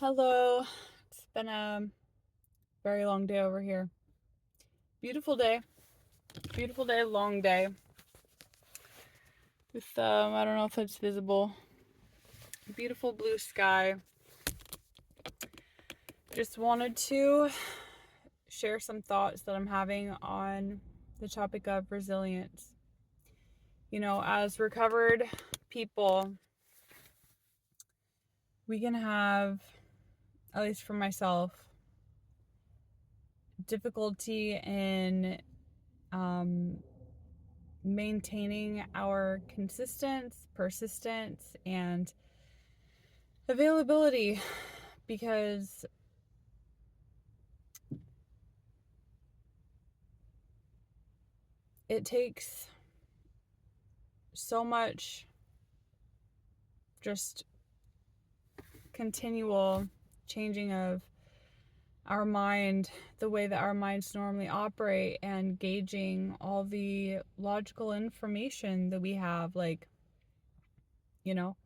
Hello. It's been a very long day over here. Beautiful day. Beautiful day, long day. With, I don't know if it's visible. Beautiful blue sky. Just wanted to share some thoughts that I'm having on the topic of resilience. As recovered people, we can have, at least for myself, difficulty in maintaining our persistence, and availability because it takes so much just continual changing of our mind, the way that our minds normally operate, and gauging all the logical information that we have, you know,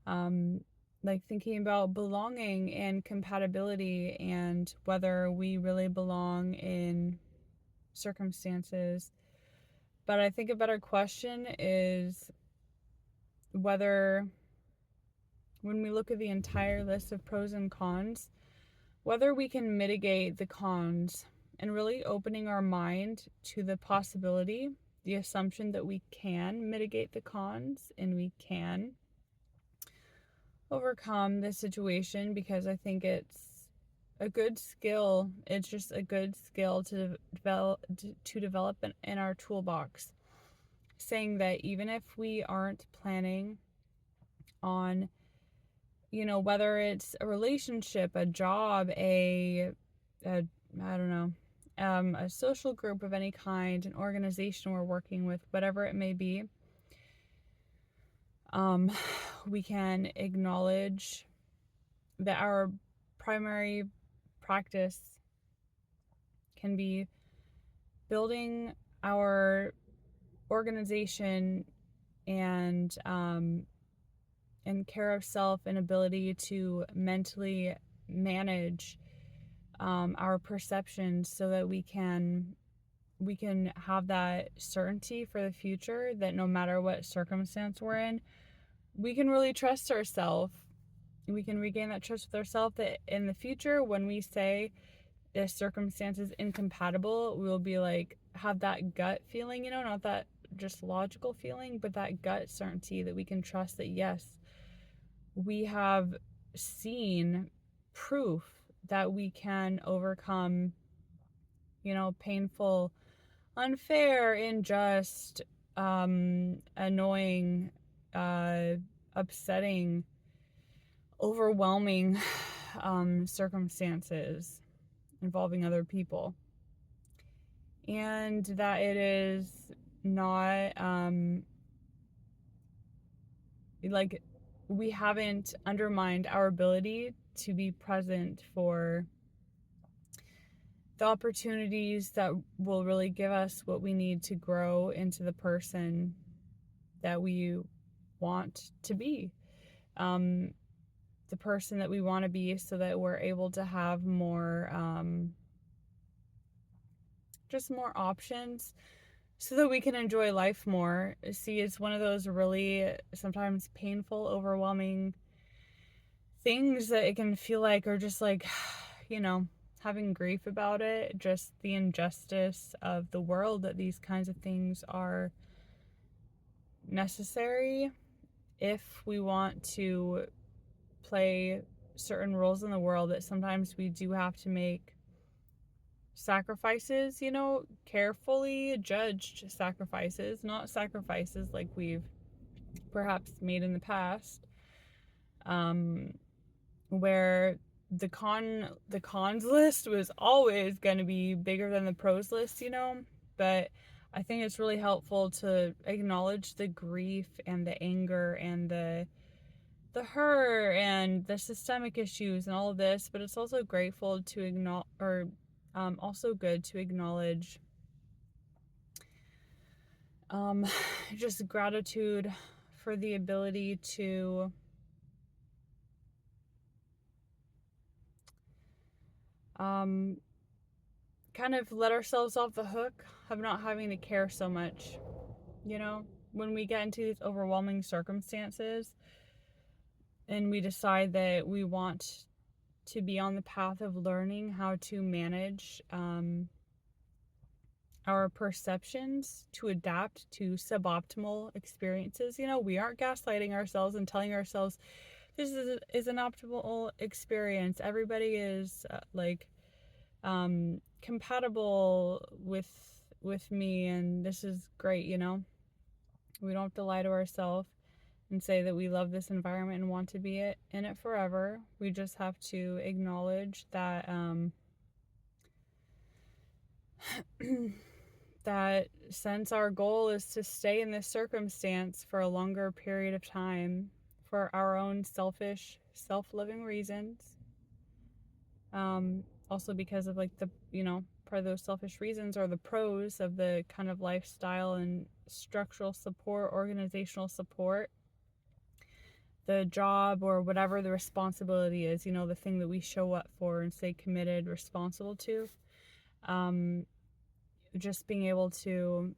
um, like thinking about belonging and compatibility and whether we really belong in circumstances. But I think a better question is whether, when we look at the entire list of pros and cons, whether we can mitigate the cons and really opening our mind to the possibility, the assumption that we can mitigate the cons and we can overcome the situation, because I think it's a good skill. It's just a good skill to develop in our toolbox. Saying that even if we aren't planning on, whether it's a relationship, a job, I don't know, a social group of any kind, an organization we're working with, whatever it may be, we can acknowledge that our primary practice can be building our organization and care of self and ability to mentally manage our perceptions, so that we can have that certainty for the future, that no matter what circumstance we're in, we can really trust ourselves. We can regain that trust with ourselves, that in the future, when we say this circumstance is incompatible, we will be like, have that gut feeling, not that just logical feeling, but that gut certainty that we can trust that, yes, we have seen proof that we can overcome, painful, unfair, unjust, annoying, upsetting, overwhelming circumstances involving other people. And that it is not like we haven't undermined our ability to be present for the opportunities that will really give us what we need to grow into the person that we want to be. The person that we want to be, so that we're able to have more, just more options, so that we can enjoy life more. See, it's one of those really sometimes painful, overwhelming things that it can feel like, or just like, having grief about it, just the injustice of the world, that these kinds of things are necessary if we want to play certain roles in the world, that sometimes we do have to make sacrifices, carefully judged sacrifices, not sacrifices like we've perhaps made in the past, where the cons list was always going to be bigger than the pros list, but I think it's really helpful to acknowledge the grief and the anger and the hurt and the systemic issues and all of this, but it's also grateful to acknowledge, or also good to acknowledge just gratitude for the ability to um, kind of let ourselves off the hook of not having to care so much. You know, when we get into these overwhelming circumstances and we decide that we want to be on the path of learning how to manage our perceptions to adapt to suboptimal experiences. You know, we aren't gaslighting ourselves and telling ourselves this is an optimal experience. Everybody is compatible with me, and this is great. You know, we don't have to lie to ourselves and say that we love this environment and want to be in it forever. We just have to acknowledge that that since our goal is to stay in this circumstance for a longer period of time for our own selfish, self-living reasons, also because of like the, you know, part of those selfish reasons or the pros of the kind of lifestyle and structural support, organizational support, the job or whatever the responsibility is, you know, the thing that we show up for and stay committed, responsible to. Just being able to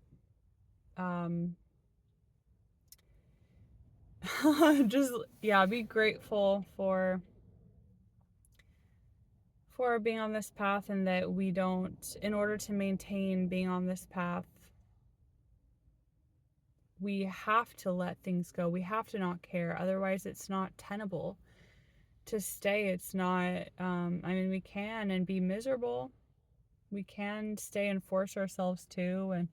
just be grateful for being on this path, and that we don't, in order to maintain being on this path, we have to let things go. We have to not care. Otherwise, it's not tenable to stay. It's not, I mean, we can and be miserable. We can stay and force ourselves to and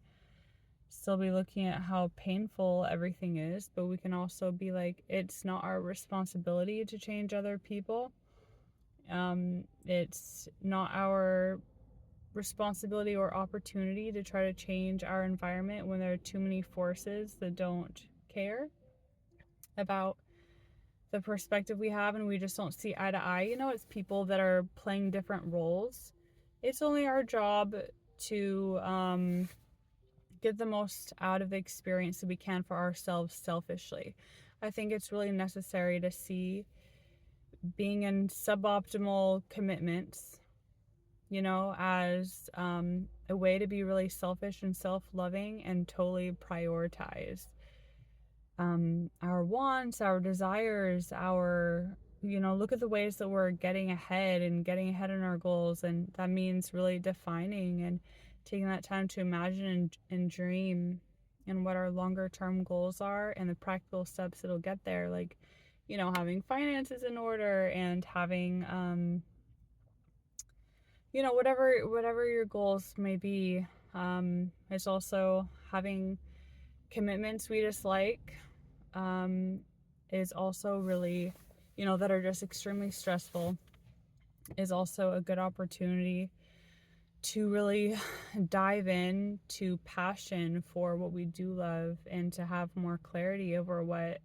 still be looking at how painful everything is. But we can also be like, it's not our responsibility to change other people. It's not our responsibility or opportunity to try to change our environment when there are too many forces that don't care about the perspective we have and we just don't see eye to eye. You know, it's people that are playing different roles. It's only our job to get the most out of the experience that we can for ourselves selfishly. I think it's really necessary to see being in suboptimal commitments, you know, as a way to be really selfish and self-loving and totally prioritize our wants, our desires, our, you know, look at the ways that we're getting ahead in our goals. And that means really defining and taking that time to imagine and dream and what our longer term goals are and the practical steps that'll get there. Like, you know, having finances in order and having you know, whatever your goals may be. It's also having commitments we dislike, is also really, you know, that are just extremely stressful, is also a good opportunity to really dive in to passion for what we do love and to have more clarity over what,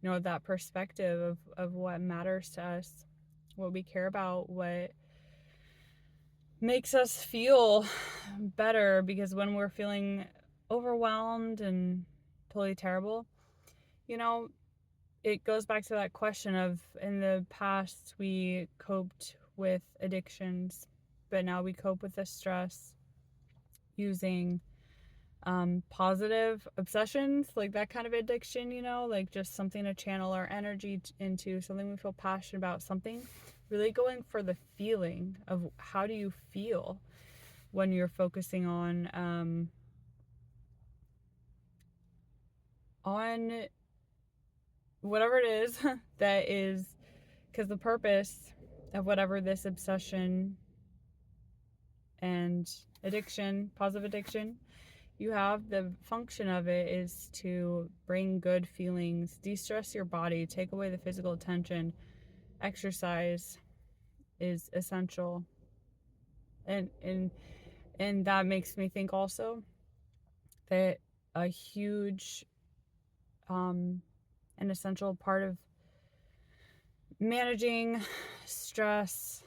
you know, that perspective of what matters to us, what we care about, what makes us feel better. Because when we're feeling overwhelmed and totally terrible, you know, it goes back to that question of, in the past we coped with addictions, but now we cope with the stress using positive obsessions, like that kind of addiction, you know, like just something to channel our energy into, something we feel passionate about, something really going for the feeling of how do you feel when you're focusing on whatever it is that is, because the purpose of whatever this obsession and addiction, positive addiction, you have, the function of it is to bring good feelings, de-stress your body, take away the physical tension. Exercise is essential. And that makes me think also that a huge an essential part of managing stress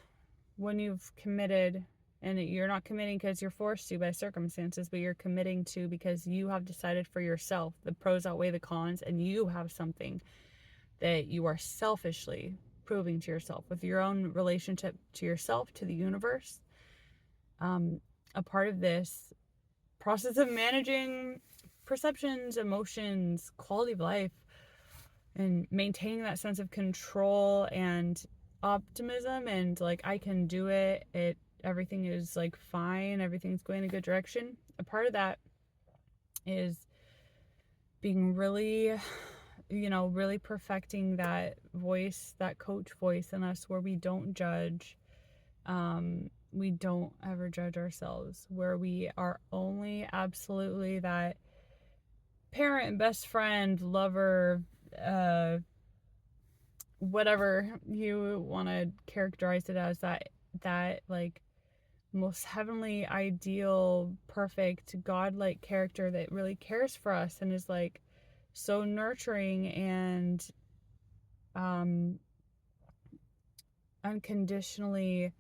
when you've committed, and you're not committing because you're forced to by circumstances, but you're committing to because you have decided for yourself, the pros outweigh the cons, and you have something that you are selfishly proving to yourself, with your own relationship to yourself, to the universe. A part of this process of managing perceptions, emotions, quality of life, and maintaining that sense of control and optimism, and like, I can do it, everything is like fine, everything's going in a good direction. A part of that is being really, really perfecting that voice, that coach voice in us, where we don't judge. We don't ever judge ourselves, where we are only absolutely that parent, best friend, lover, whatever you want to characterize it as, that like most heavenly, ideal, perfect, godlike character that really cares for us and is like so nurturing and unconditionally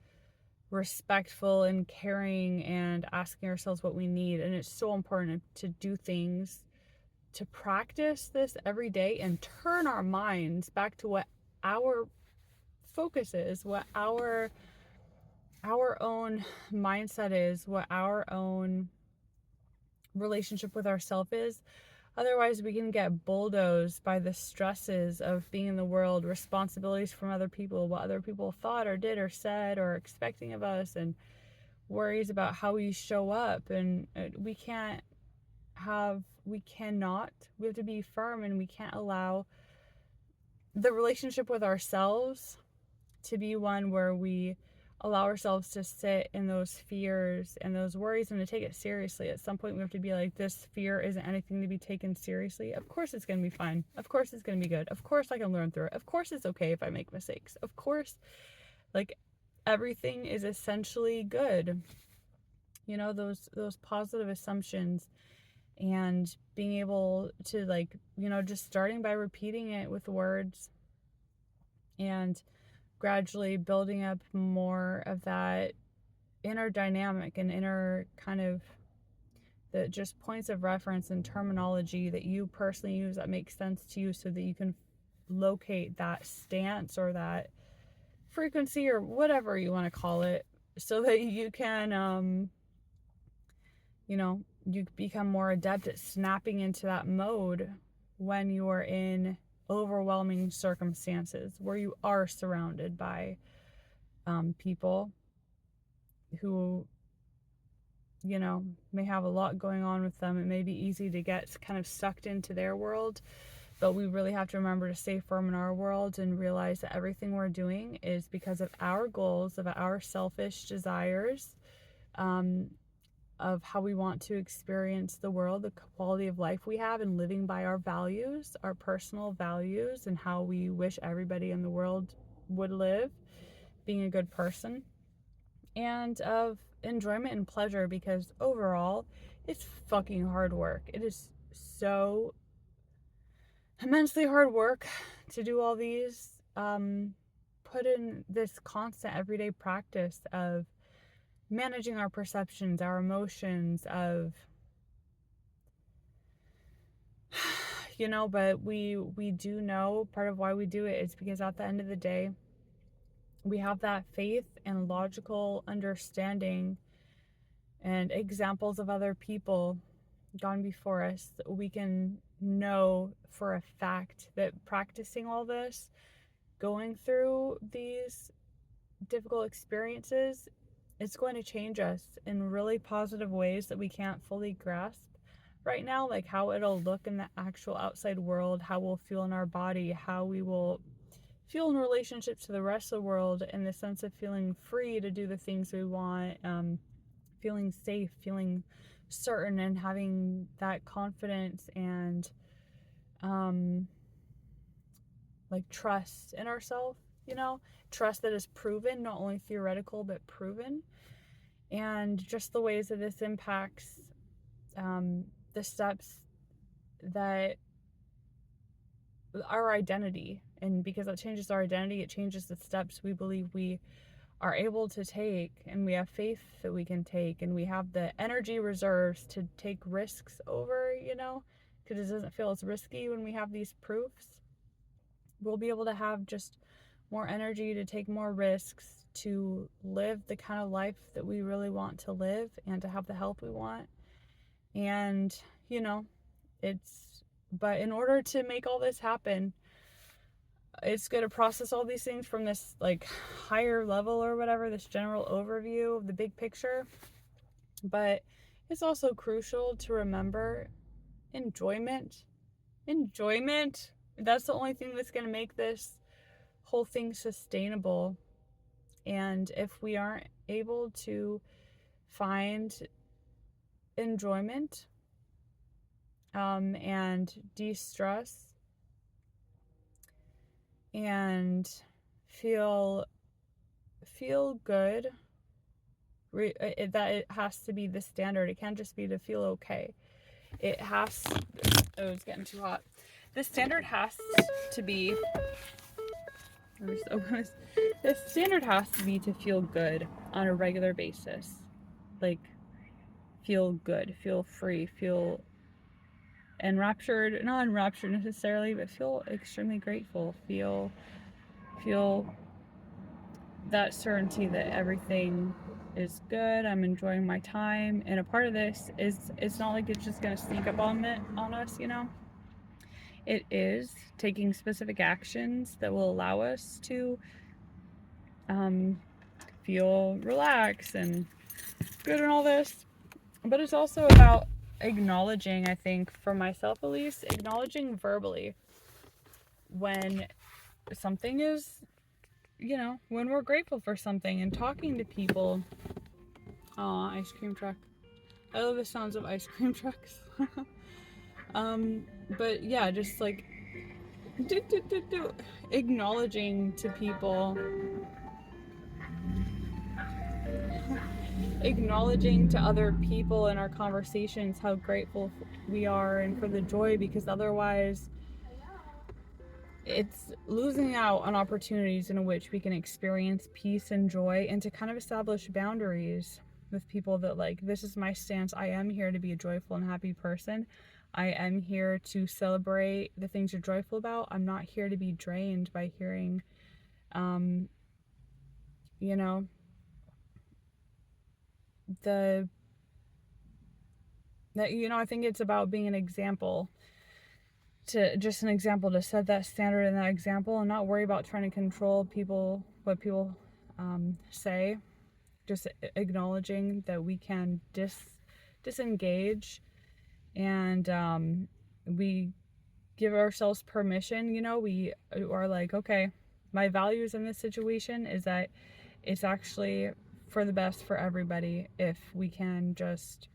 respectful and caring, and asking ourselves what we need. And it's so important to do things, to practice this every day and turn our minds back to what our focus is, what our own mindset is, what our own relationship with ourself is. Otherwise, we can get bulldozed by the stresses of being in the world, responsibilities from other people, what other people thought or did or said or expecting of us, and worries about how we show up. And we have to be firm, and we can't allow the relationship with ourselves to be one where we allow ourselves to sit in those fears and those worries and to take it seriously. At some point, we have to be like, this fear isn't anything to be taken seriously. Of course it's going to be fine. Of course it's going to be good. Of course I can learn through it. Of course it's okay if I make mistakes. Of course, like, everything is essentially good. Those positive assumptions, and being able to, like, just starting by repeating it with words, and gradually building up more of that inner dynamic and inner kind of the just points of reference and terminology that you personally use that makes sense to you, so that you can locate that stance or that frequency or whatever you want to call it, so that you can you become more adept at snapping into that mode when you are in overwhelming circumstances, where you are surrounded by people who may have a lot going on with them. It may be easy to get kind of sucked into their world, but we really have to remember to stay firm in our world and realize that everything we're doing is because of our goals, of our selfish desires, of how we want to experience the world, the quality of life we have, and living by our values, our personal values, and how we wish everybody in the world would live, being a good person, and of enjoyment and pleasure, because overall, it's fucking hard work. It is so immensely hard work to do all these, put in this constant everyday practice of managing our perceptions, our emotions, of but we do know part of why we do it is because at the end of the day, we have that faith and logical understanding and examples of other people gone before us. We can know for a fact that practicing all this, going through these difficult experiences, it's going to change us in really positive ways that we can't fully grasp right now, like how it'll look in the actual outside world, how we'll feel in our body, how we will feel in relationship to the rest of the world, in the sense of feeling free to do the things we want, feeling safe, feeling certain, and having that confidence and like trust in ourselves, trust that is proven, not only theoretical but proven. And just the ways that this impacts the steps that our identity, and because it changes our identity, it changes the steps we believe we are able to take, and we have faith that we can take, and we have the energy reserves to take risks over, because it doesn't feel as risky when we have these proofs. We'll be able to have just more energy to take more risks, to live the kind of life that we really want to live, and to have the health we want. And, you know, but in order to make all this happen, it's going to process all these things from this like higher level or whatever, this general overview of the big picture. But it's also crucial to remember enjoyment. Enjoyment. That's the only thing that's going to make this whole thing sustainable. And if we aren't able to find enjoyment and de-stress and feel good, that it has to be the standard. It can't just be to feel okay. It has, oh, it's getting too hot. The standard has to be, the standard has to be to feel good on a regular basis. Like, feel good, feel free, feel enraptured, not enraptured necessarily, but feel extremely grateful, feel that certainty that everything is good, I'm enjoying my time. And a part of this is, it's not like it's just going to sneak up on us, you know. It is taking specific actions that will allow us to feel relaxed and good and all this. But it's also about acknowledging, I think, for myself at least, acknowledging verbally when something is, you know, when we're grateful for something, and talking to people. Aw, ice cream truck. I love the sounds of ice cream trucks. But yeah, just like acknowledging to people, acknowledging to other people in our conversations how grateful we are and for the joy, because otherwise it's losing out on opportunities in which we can experience peace and joy, and to kind of establish boundaries with people that, like, this is my stance. I am here to be a joyful and happy person. I am here to celebrate the things you're joyful about. I'm not here to be drained by hearing, you know, I think it's about being an example, to set that standard and that example, and not worry about trying to control people, what people say. Just acknowledging that we can disengage, and we give ourselves permission. You know, we are like, okay, my values in this situation is that it's actually for the best for everybody if we can just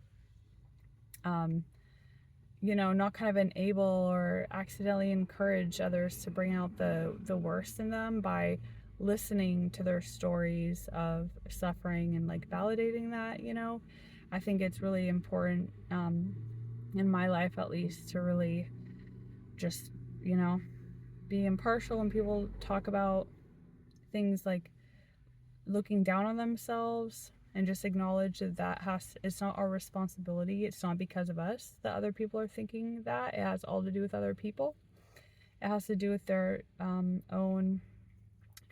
not kind of enable or accidentally encourage others to bring out the worst in them by listening to their stories of suffering and like validating that. I think it's really important, in my life at least, to really just be impartial when people talk about things like looking down on themselves, and just acknowledge it's not our responsibility. It's not because of us that other people are thinking that. It has all to do with other people. It has to do with their own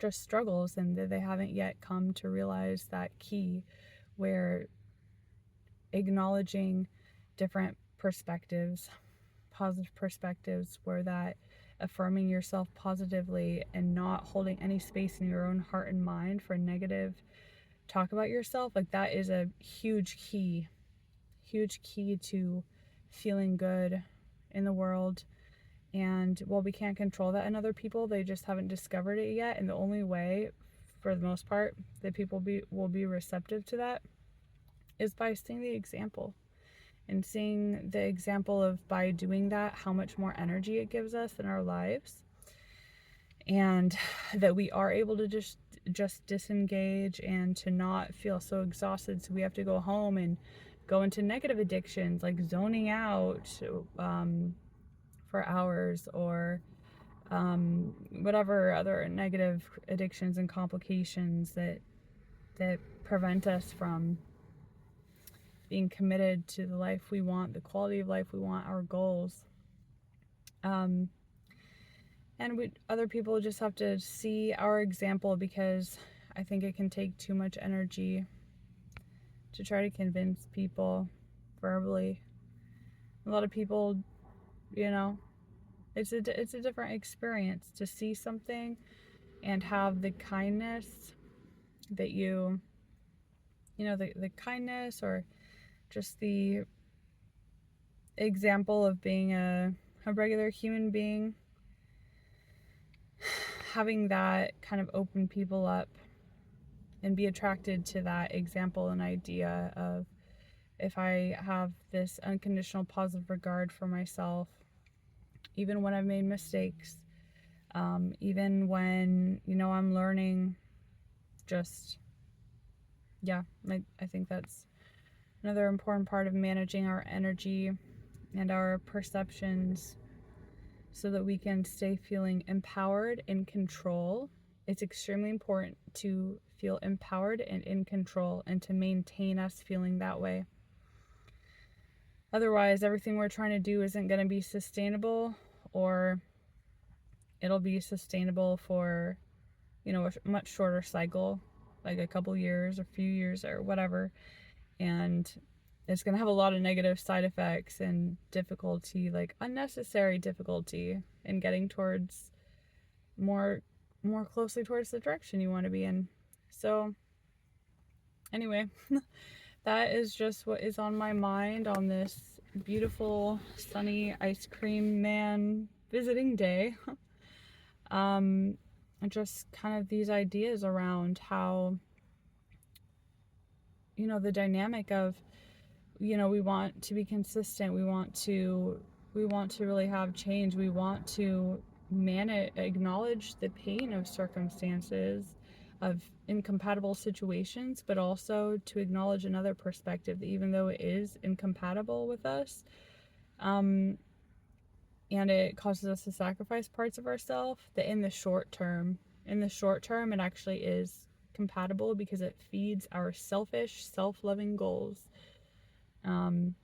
just struggles, and that they haven't yet come to realize that key where acknowledging different perspectives, positive perspectives, where that affirming yourself positively and not holding any space in your own heart and mind for negative talk about yourself, like that is a huge key to feeling good in the world. And while we can't control that in other people, they just haven't discovered it yet. And the only way, for the most part, that people will be receptive to that is by seeing the example. And seeing the example of, by doing that, how much more energy it gives us in our lives. And that we are able to just disengage and to not feel so exhausted, so we have to go home and go into negative addictions like zoning out for hours, or whatever other negative addictions and complications that prevent us from being committed to the life we want, the quality of life we want, our goals. And And other people just have to see our example, because I think it can take too much energy to try to convince people verbally. A lot of people, you know, it's a different experience to see something and have the kindness that the kindness, or just the example of being a regular human being, having that kind of open people up and be attracted to that example and idea of, if I have this unconditional positive regard for myself, even when I've made mistakes, even when, I'm learning, just, yeah, I think that's another important part of managing our energy and our perceptions, so that we can stay feeling empowered, in control. It's extremely important to feel empowered and in control, and to maintain us feeling that way. Otherwise, everything we're trying to do isn't going to be sustainable, or it'll be sustainable for, a much shorter cycle, like a couple years or few years or whatever. And it's going to have a lot of negative side effects and difficulty, like unnecessary difficulty, in getting towards more closely towards the direction you want to be in. So anyway, that is just what is on my mind on this beautiful sunny ice cream man visiting day. Just kind of these ideas around how, the dynamic of, we want to be consistent, we want to really have change, we want to acknowledge the pain of circumstances, of incompatible situations, but also to acknowledge another perspective, that even though it is incompatible with us, and it causes us to sacrifice parts of ourselves, that in the short term it actually is compatible, because it feeds our selfish, self-loving goals. And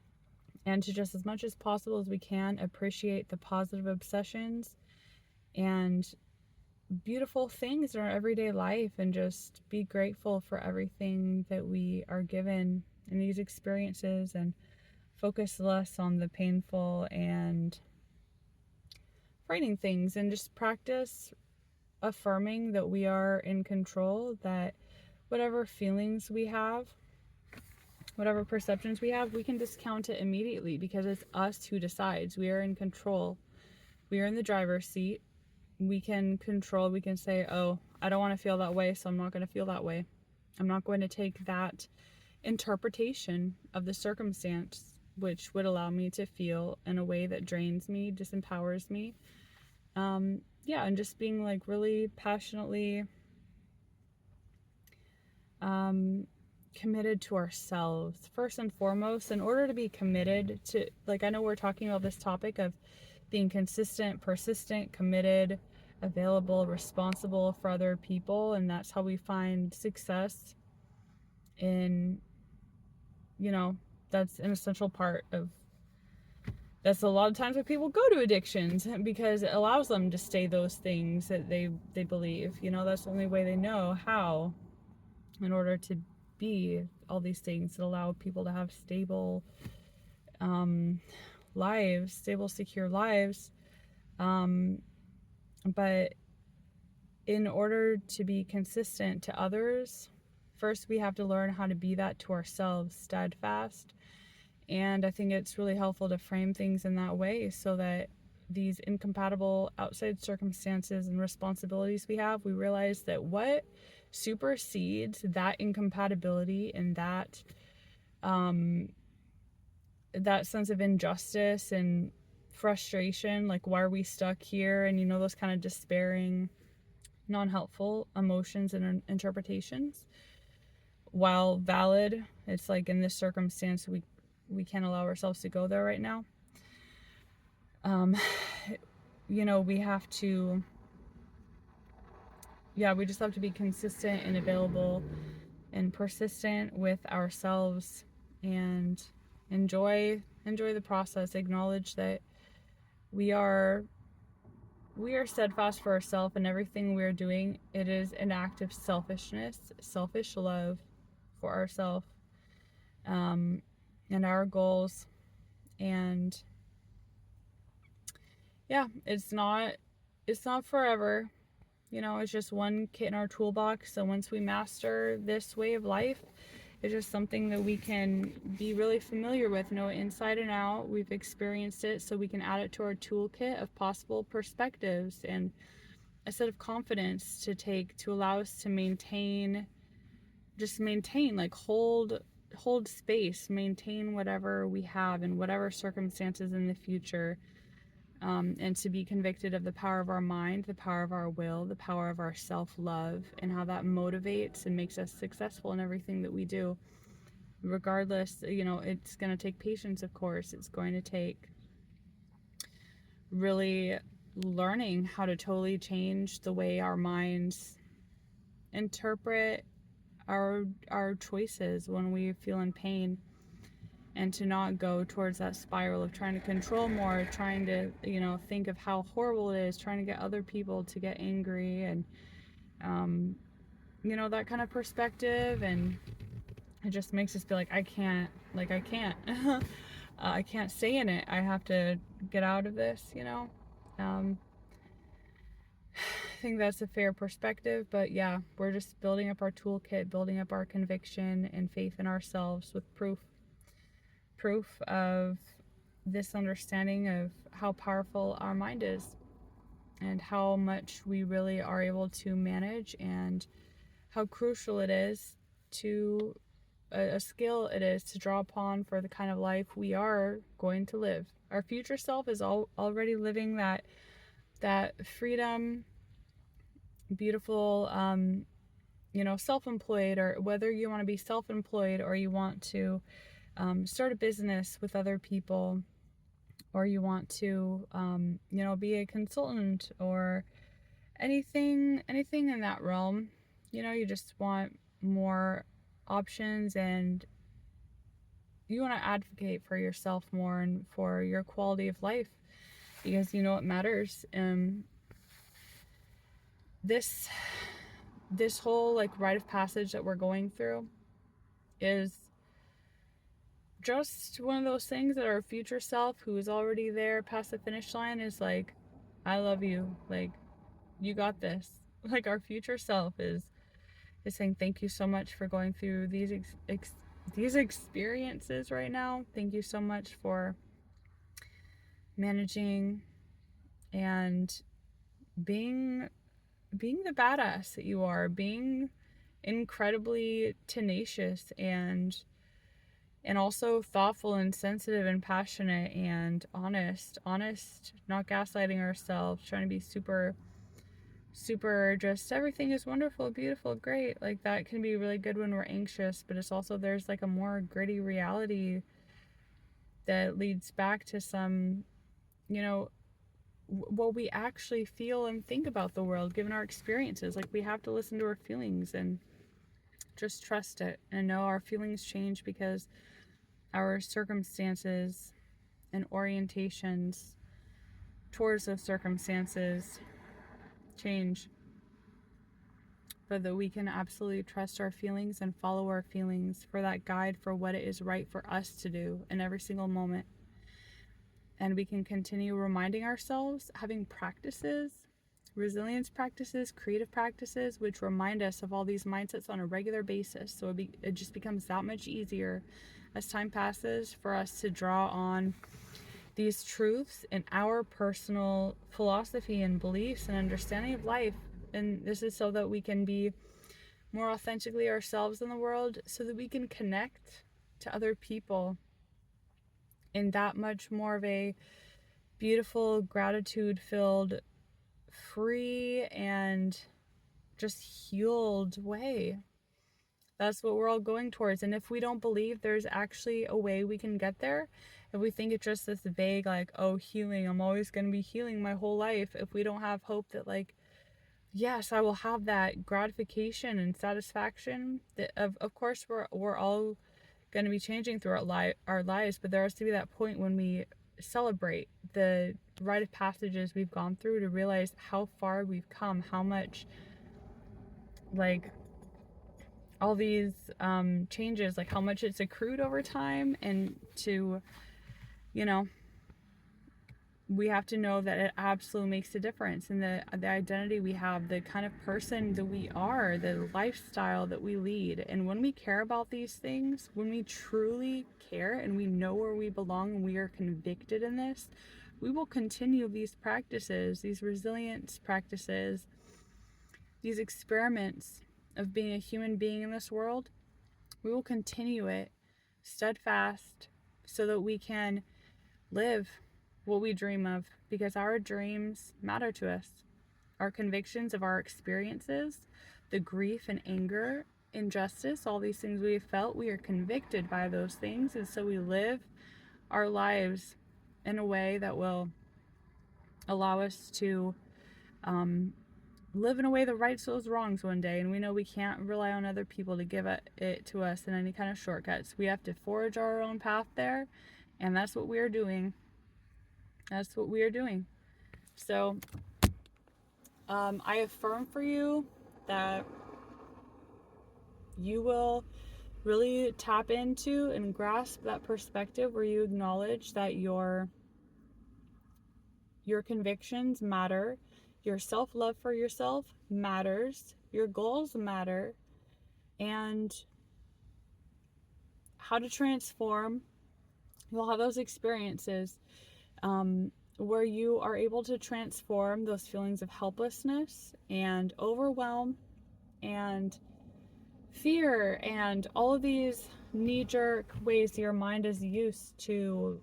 to, just as much as possible as we can, appreciate the positive obsessions and beautiful things in our everyday life, and just be grateful for everything that we are given in these experiences, and focus less on the painful and frightening things, and just practice affirming that we are in control, that whatever feelings we have, whatever perceptions we have, we can discount it immediately, because it's us who decides. We are in control. We are in the driver's seat. We can control. We can say, oh, I don't want to feel that way, so I'm not going to feel that way. I'm not going to take that interpretation of the circumstance, which would allow me to feel in a way that drains me, disempowers me. And just being like really passionately committed to ourselves first and foremost. In order to be committed to, like, I know we're talking about this topic of being consistent, persistent, committed, available, responsible for other people, and that's how we find success in, that's an essential part of, that's a lot of times why people go to addictions, because it allows them to stay those things that they believe. That's the only way they know how, in order to be all these things that allow people to have stable lives, stable, secure lives. But in order to be consistent to others, first we have to learn how to be that to ourselves, steadfast. And I think it's really helpful to frame things in that way, so that these incompatible outside circumstances and responsibilities we have, we realize that what supersedes that incompatibility and that sense of injustice and frustration, like, why are we stuck here, and those kind of despairing, non-helpful emotions and interpretations, while valid, it's like, in this circumstance we can't allow ourselves to go there right now. We have to, we just have to be consistent and available and persistent with ourselves, and enjoy the process. Acknowledge that we are we are steadfast for ourselves in everything we are doing. It is an act of selfishness, selfish love for ourselves, um, and our goals. And yeah, it's not forever. It's just one kit in our toolbox. So once we master this way of life, it's just something that we can be really familiar with, know it inside and out. We've experienced it, so we can add it to our toolkit of possible perspectives and a set of confidence to take to allow us to maintain, like hold space, maintain whatever we have in whatever circumstances in the future. And to be convicted of the power of our mind, the power of our will, the power of our self-love, and how that motivates and makes us successful in everything that we do. Regardless, it's going to take patience, of course. It's going to take really learning how to totally change the way our minds interpret our choices when we feel in pain, and to not go towards that spiral of trying to control more, trying to think of how horrible it is, trying to get other people to get angry, and that kind of perspective. And it just makes us feel like I can't I can't stay in it. I have to get out of this. I think that's a fair perspective, but yeah, we're just building up our toolkit, building up our conviction and faith in ourselves with proof of this understanding of how powerful our mind is and how much we really are able to manage, and how crucial it is to a skill it is to draw upon for the kind of life we are going to live. Our future self is already living that freedom, beautiful, self-employed, or whether you want to be self-employed or you want to start a business with other people, or you want to be a consultant, or anything in that realm. You just want more options, and you want to advocate for yourself more and for your quality of life, because it matters. This whole rite of passage that we're going through is just one of those things that our future self, who is already there past the finish line, is like, I love you, you got this. Our future self is saying thank you so much for going through these experiences right now. Thank you so much for managing and being the badass that you are, being incredibly tenacious and also thoughtful and sensitive and passionate and honest, not gaslighting ourselves, trying to be super just everything is wonderful, beautiful, great. That can be really good when we're anxious, but it's also, there's a more gritty reality that leads back to some what we actually feel and think about the world given our experiences. We have to listen to our feelings and just trust it, and know our feelings change because our circumstances and orientations towards those circumstances change, but that we can absolutely trust our feelings and follow our feelings for that guide for what it is right for us to do in every single moment. And we can continue reminding ourselves, having practices, resilience practices, creative practices, which remind us of all these mindsets on a regular basis. So it just becomes that much easier as time passes for us to draw on these truths in our personal philosophy and beliefs and understanding of life. And this is so that we can be more authentically ourselves in the world, so that we can connect to other people in that much more of a beautiful, gratitude-filled, free, and just healed way. That's what we're all going towards. And if we don't believe there's actually a way we can get there, if we think it's just this vague, healing, I'm always going to be healing my whole life, if we don't have hope that yes, I will have that gratification and satisfaction, that of course we're all going to be changing throughout our lives, but there has to be that point when we celebrate the rite of passages we've gone through, to realize how far we've come, how much, like, all these changes, like how much it's accrued over time, and to, you know, we have to know that it absolutely makes a difference in the identity we have, the kind of person that we are, the lifestyle that we lead. And when we care about these things, when we truly care and we know where we belong and we are convicted in this, we will continue these practices, these resilience practices, these experiments of being a human being in this world. We will continue it steadfast so that we can live what we dream of, because our dreams matter to us. Our convictions of our experiences, the grief and anger, injustice, all these things we have felt, we are convicted by those things. And so we live our lives in a way that will allow us to live in a way that rights those wrongs one day. And we know we can't rely on other people to give it to us in any kind of shortcuts. We have to forge our own path there, and that's what we are doing. That's what we are doing. So I affirm for you that you will really tap into and grasp that perspective where you acknowledge that your convictions matter, your self-love for yourself matters, your goals matter, and how to transform. You'll have those experiences where you are able to transform those feelings of helplessness and overwhelm and fear and all of these knee-jerk ways your mind is used to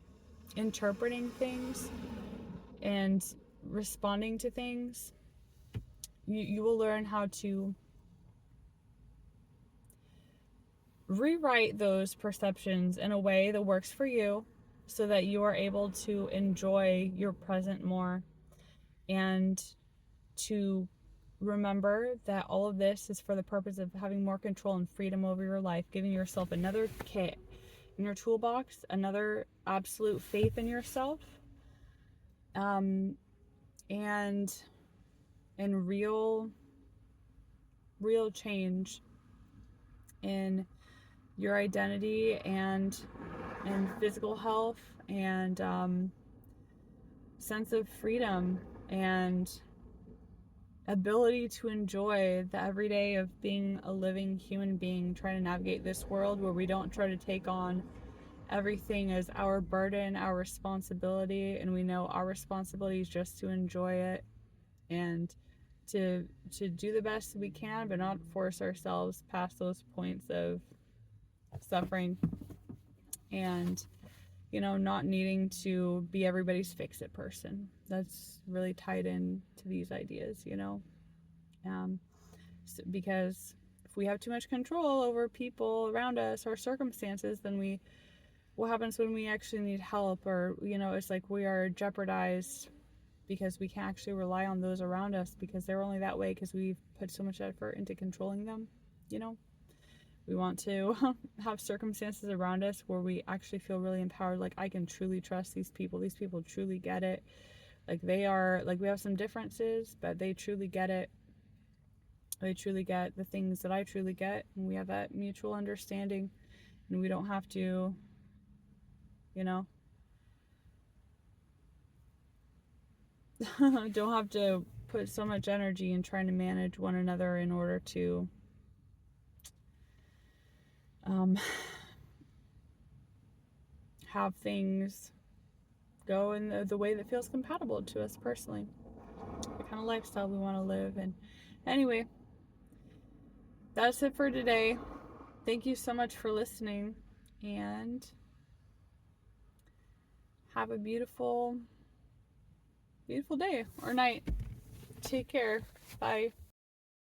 interpreting things and responding to things. You will learn how to rewrite those perceptions in a way that works for you, so that you are able to enjoy your present more, and to remember that all of this is for the purpose of having more control and freedom over your life, giving yourself another kit in your toolbox, another absolute faith in yourself, and real change in your identity and physical health and sense of freedom and ability to enjoy the everyday of being a living human being, trying to navigate this world where we don't try to take on everything as our burden, our responsibility, and we know our responsibility is just to enjoy it and to do the best we can, but not force ourselves past those points of suffering, and not needing to be everybody's fix-it person. That's really tied in to these ideas, because if we have too much control over people around us or circumstances, then what happens when we actually need help, or it's like we are jeopardized because we can't actually rely on those around us because they're only that way because we've put so much effort into controlling them. We want to have circumstances around us where we actually feel really empowered, like I can truly trust these people truly get it, like they are, like we have some differences but they truly get it, they truly get the things that I truly get, and we have that mutual understanding, and we don't have to don't have to put so much energy in trying to manage one another in order to have things go in the way that feels compatible to us personally, the kind of lifestyle we want to live. And anyway, that's it for today. Thank you so much for listening, and have a beautiful day or night. Take care. Bye.